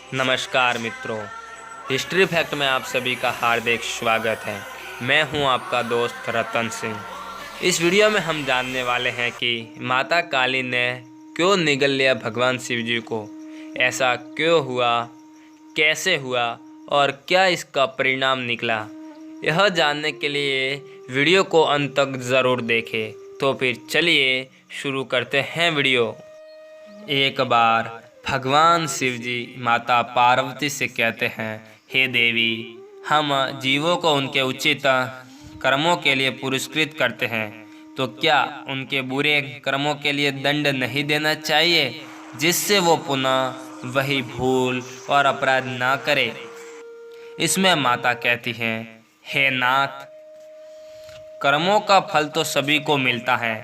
नमस्कार मित्रों, history fact में आप सभी का हार्दिक स्वागत है। मैं हूं आपका दोस्त रतन सिंह। इस वीडियो में हम जानने वाले हैं कि माता काली ने क्यों निगल लिया भगवान शिव जी को, ऐसा क्यों हुआ, कैसे हुआ और क्या इसका परिणाम निकला। यह जानने के लिए वीडियो को अंत तक ज़रूर देखें। तो फिर चलिए शुरू करते हैं वीडियो। एक बार भगवान शिव जी माता पार्वती से कहते हैं, हे देवी, हम जीवों को उनके उचित कर्मों के लिए पुरस्कृत करते हैं, तो क्या उनके बुरे कर्मों के लिए दंड नहीं देना चाहिए, जिससे वो पुनः वही भूल और अपराध ना करे। इसमें माता कहती हैं, हे नाथ, कर्मों का फल तो सभी को मिलता है।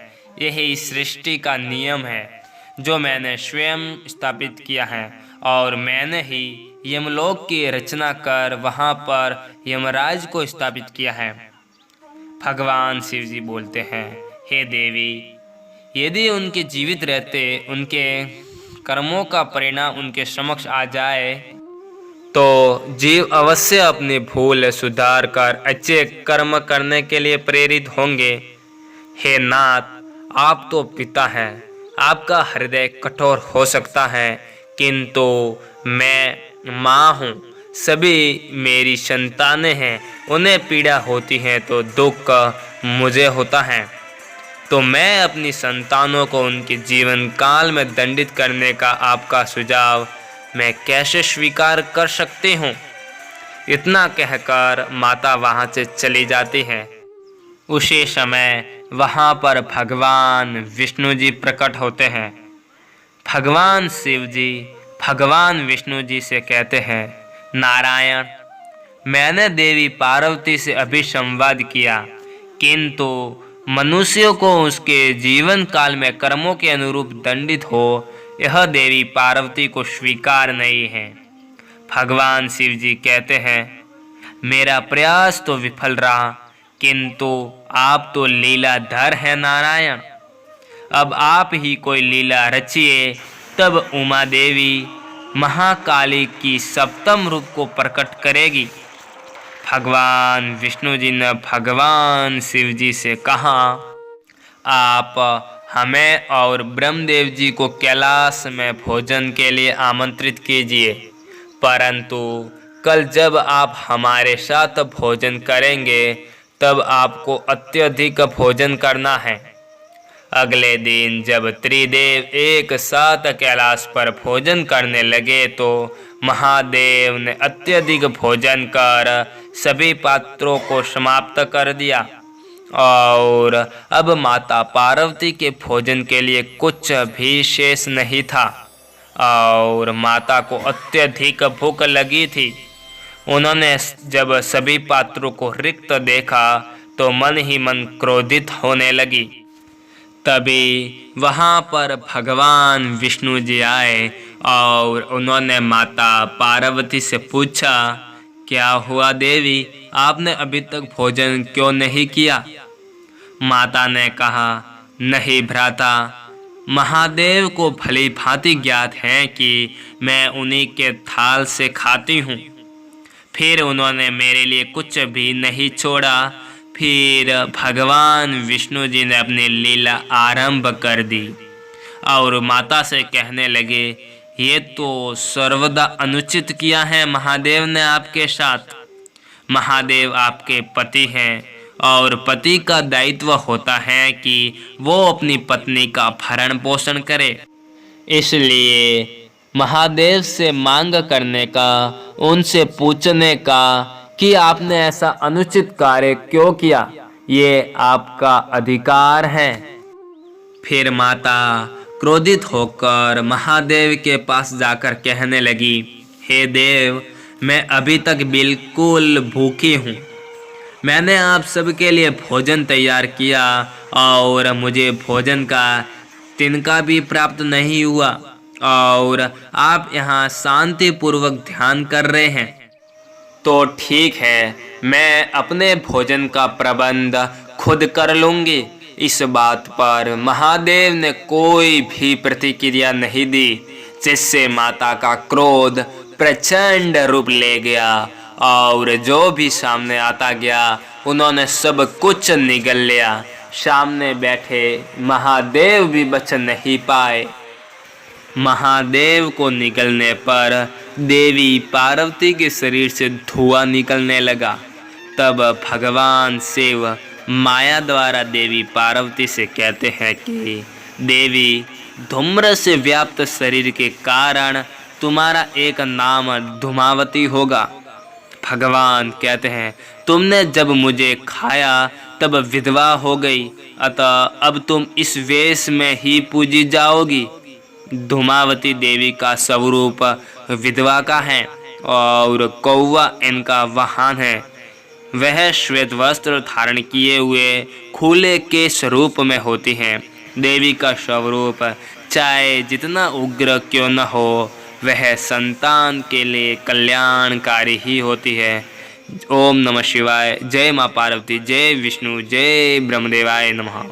यही सृष्टि का नियम है जो मैंने स्वयं स्थापित किया है, और मैंने ही यमलोक की रचना कर वहाँ पर यमराज को स्थापित किया है। भगवान शिव जी बोलते हैं, हे देवी, यदि उनके जीवित रहते उनके कर्मों का परिणाम उनके समक्ष आ जाए तो जीव अवश्य अपनी भूल सुधार कर अच्छे कर्म करने के लिए प्रेरित होंगे। हे नाथ, आप तो पिता हैं, आपका हृदय कठोर हो सकता है, किंतु मैं माँ हूँ, सभी मेरी संतानें हैं, उन्हें पीड़ा होती है तो दुख मुझे होता है। तो मैं अपनी संतानों को उनके जीवन काल में दंडित करने का आपका सुझाव मैं कैसे स्वीकार कर सकती हूँ। इतना कहकर माता वहाँ से चली जाती है। उसी समय वहाँ पर भगवान विष्णु जी प्रकट होते हैं। भगवान शिव जी भगवान विष्णु जी से कहते हैं, नारायण, मैंने देवी पार्वती से अभी संवाद किया, किंतु मनुष्यों को उसके जीवन काल में कर्मों के अनुरूप दंडित हो, यह देवी पार्वती को स्वीकार नहीं है। भगवान शिव जी कहते हैं, मेरा प्रयास तो विफल रहा, किंतु आप तो लीलाधर हैं नारायण। अब आप ही कोई लीला रचिए, तब उमा देवी महाकाली की सप्तम रूप को प्रकट करेगी। भगवान विष्णु जी ने भगवान शिव जी से कहा, आप हमें और ब्रह्मदेव जी को कैलाश में भोजन के लिए आमंत्रित कीजिए, परंतु कल जब आप हमारे साथ भोजन करेंगे तब आपको अत्यधिक भोजन करना है। अगले दिन जब त्रिदेव एक साथ कैलाश पर भोजन करने लगे तो महादेव ने अत्यधिक भोजन कर सभी पात्रों को समाप्त कर दिया, और अब माता पार्वती के भोजन के लिए कुछ भी शेष नहीं था, और माता को अत्यधिक भूख लगी थी। उन्होंने जब सभी पात्रों को रिक्त देखा तो मन ही मन क्रोधित होने लगी। तभी वहाँ पर भगवान विष्णु जी आए और उन्होंने माता पार्वती से पूछा, क्या हुआ देवी, आपने अभी तक भोजन क्यों नहीं किया। माता ने कहा, नहीं भ्राता, महादेव को भली भांति ज्ञात है कि मैं उन्हीं के थाल से खाती हूँ। फिर उन्होंने मेरे लिए कुछ भी नहीं छोड़ा। फिर भगवान विष्णु जी ने अपनी लीला आरंभ कर दी और माता से कहने लगे, ये तो सर्वदा अनुचित किया है महादेव ने आपके साथ। महादेव आपके पति हैं और पति का दायित्व होता है कि वो अपनी पत्नी का भरण पोषण करे। इसलिए महादेव से मांग करने का, उनसे पूछने का कि आपने ऐसा अनुचित कार्य क्यों किया, ये आपका अधिकार है। फिर माता क्रोधित होकर महादेव के पास जाकर कहने लगी, हे देव, मैं अभी तक बिल्कुल भूखी हूँ। मैंने आप सबके लिए भोजन तैयार किया और मुझे भोजन का तिनका भी प्राप्त नहीं हुआ, और आप यहाँ शांतिपूर्वक ध्यान कर रहे हैं। तो ठीक है, मैं अपने भोजन का प्रबंध खुद कर लूँगी। इस बात पर महादेव ने कोई भी प्रतिक्रिया नहीं दी, जिससे माता का क्रोध प्रचंड रूप ले गया और जो भी सामने आता गया उन्होंने सब कुछ निगल लिया। सामने बैठे महादेव भी बच नहीं पाए। महादेव को निकलने पर देवी पार्वती के शरीर से धुआं निकलने लगा। तब भगवान शिव माया द्वारा देवी पार्वती से कहते हैं कि देवी, धूम्र से व्याप्त शरीर के कारण तुम्हारा एक नाम धूमावती होगा। भगवान कहते हैं, तुमने जब मुझे खाया तब विधवा हो गई, अतः अब तुम इस वेश में ही पूजी जाओगी। धूमावती देवी का स्वरूप विधवा का है और कौवा इनका वाहन है। वह श्वेत वस्त्र धारण किए हुए खुले के स्वरूप में होती हैं। देवी का स्वरूप चाहे जितना उग्र क्यों न हो, वह संतान के लिए कल्याणकारी ही होती है। ओम नमः शिवाय। जय माँ पार्वती, जय विष्णु, जय ब्रह्मदेवाय नमः।